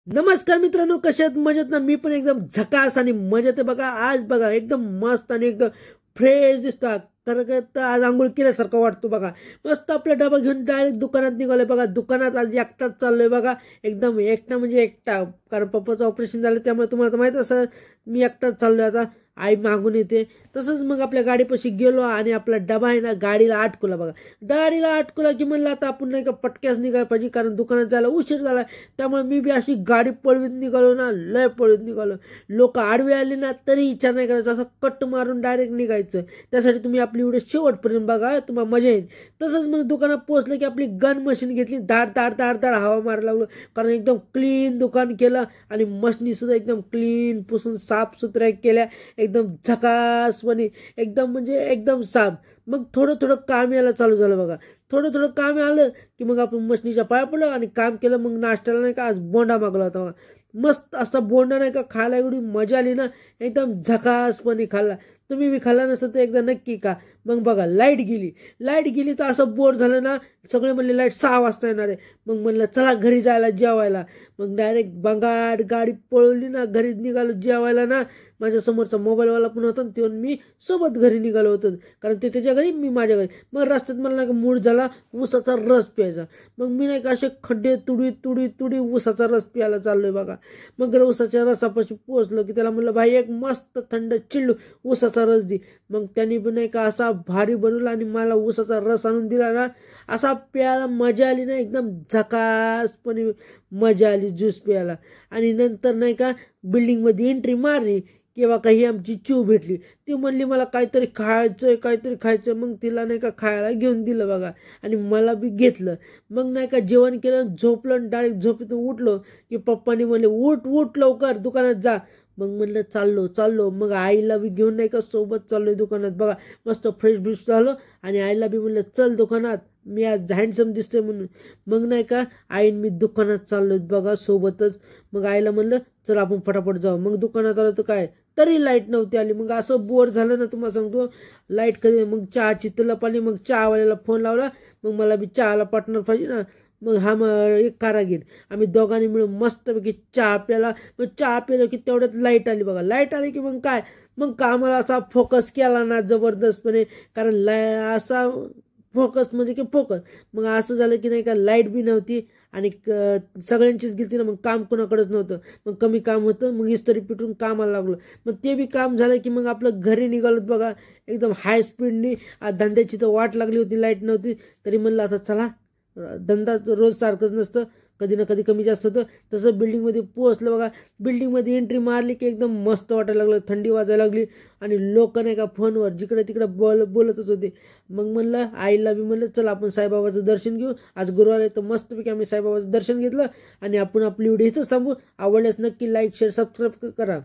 नमस्कार मित्रांनो, कशा आहेत? मजेत ना? मी पण एकदम झकास आणि मजेत आहे बघा. आज बघा एकदम मस्त आणि एकदम फ्रेश दिसतो. खरं आज आंघोळ केल्यासारखं वाटतो बघा. मस्त आपला डबा घेऊन डायरेक्ट दुकानात निघालोय बघा. दुकानात आज एकटाच चाललोय बघा. एकदम एकटा म्हणजे एकटा, कारण पप्पाचं ऑपरेशन झालं त्यामुळे तुम्हाला तर माहित असं मी एकटाच चाललोय. आता आई मागून येते. तसंच मग आपल्या गाडीपाशी गेलो आणि आपला डबा आहे ना गाडीला अटकवला बघा. गाडीला अटकवला की म्हणलं आता आपण नाही का पटक्यास निघायला पाहिजे, कारण दुकानात जायला उशीर झाला. त्यामुळे मी बी अशी गाडी पळवीत निघालो ना, लय पळवीत निघालो. लोक आडवे आले ना तरी इच्छा नाही करायचं, असं कट मारून डायरेक्ट निघायचं. त्यासाठी तुम्ही आपली व्हिडिओ शेवटपर्यंत बघा, तुम्हाला मजा येईल. तसंच मग दुकानात पोहोचलं की आपली गन मशीन घेतली, धाड धाड धाड धाड हवा मारायला लागलो, कारण एकदम क्लीन दुकान केलं आणि मशनी सुद्धा एकदम क्लीन पुसून साफ सुथऱ्या केल्या, एकदम झकासपणे, एकदम म्हणजे एकदम साफ. मग थोडं थोडं काम यायला चालू झालं बघा. थोडं थोडं काम आलं की मग आपण मशनीच्या पाया पडलो आणि काम केलं. मग नाश्त्याला नाही का आज बोंडा मागवला होता बघा. मस्त असा बोंडा नाही का खायला एवढी मजा आली ना, एकदम झकासपणे खाल्ला. तुम्ही बी खाल्ला नसेल तर एकदा नक्की का. मग बघा लाईट गेली तर असं बोर झालं ना. सगळे म्हणले लाईट 6 वाजता येणार आहे. मग म्हणलं चला घरी जायला जेवायला. मग डायरेक्ट बंगाड गाडी पळवली ना, घरी निघालो जेवायला ना. माझ्या समोरचा मोबाईलवाला पण होता, ते मी सोबत घरी निघालो होतो, कारण ते त्याच्या घरी मी माझ्या घरी. मग रस्त्यात मला नाही का मूड झाला ऊसाचा रस प्यायचा. मग मी नाही का असे खड्डे तुडी तुडी तुडी ऊसाचा रस प्यायला चाललोय बघा. मग ऊसाच्या रसापाशी पोहोचलो की त्याला म्हणलं भाई एक मस्त थंड चिल्लू ऊसाचा रस दे. मग त्यांनी पण नाही का असा भारी बनवला आणि मला ऊसाचा रस आणून दिला ना. असा प्यायला मजा आली ना, एकदम झकासपणे मजा आली ज्यूस प्यायला. आणि नंतर नाही का बिल्डिंगमध्ये एंट्री मारली किंवा काही आमची चिव भेटली. ती म्हणली मला काहीतरी खायचं. मग तिला नाही का खायला घेऊन दिलं बघा, आणि मला बी घेतलं. मग नाही का जेवण केलं, झोपलं. डायरेक्ट झोपेतून उठलो की पप्पानी म्हणले उठ उठ लवकर दुकानात जा. मग म्हणलं चाललो. मग आईला बी घेऊन नाही का सोबत चाललोय दुकानात बघा. मस्त फ्रेश झालो आणि आईला बी म्हणलं चल दुकानात, मी आज हँडसम दिसतोय म्हणून. मग नाही का आईन मी दुकानात चाललोय बघा सोबतच. मग आईला म्हणलं चल आपण फटाफट जाऊ. मग दुकानात आलो तर काय तरी लाईट नव्हती आली. मग असं बोर झालं ना तुम्हाला सांगतो. लाईट कधी मग चहाची तलप आली. मग चहावाल्याला फोन लावला. मग मला बी चहाला पार्टनर पाहिजे ना. मग एक कारागीर, आम्ही दोघांनी मिळून मस्तपैकी चहा प्याला. मग चहा पिलं की तेवढ्यात लाईट आली बघा. लाईट आली की मग काय, मग कामाला असा फोकस केला ना जबरदस्तपणे, कारण असा फोकस म्हणजे की फोकस. मग असं झालं की नाही का लाईट बी नव्हती आणि सगळ्यांचीच गेलती ना. मग काम कोणाकडेच नव्हतं. मग कमी काम होतं. मग इस्त्री पिटून कामाला लागलो. मग ते बी काम झालं की मग आपलं घरी निघालो बघा एकदम हाय स्पीडनी. धंद्याची तर वाट लागली होती, लाईट नव्हती. तरी म्हणलं आता चला, धंदा रोज सारखंच नसतं, कधी ना कधी कमी जास्त होतं. तसं बिल्डिंगमध्ये पोहोचलं बघा. बिल्डिंगमध्ये एंट्री मारली की एकदम मस्त वाटायला लागलं, थंडी वाजायला लागली आणि लोक नाही का फोनवर जिकडे तिकडे बोलतच होते. मग म्हणलं आईला बी म्हणलं चला आपण साईबाबाचं दर्शन घेऊ. आज गुरुवार आहे तर मस्तपैकी आम्ही साईबाबाचं दर्शन घेतलं आणि आपण आपली व्हिडिओ इथंच थांबू. आवडल्यास नक्की लाईक शेअर सबस्क्राईब करा.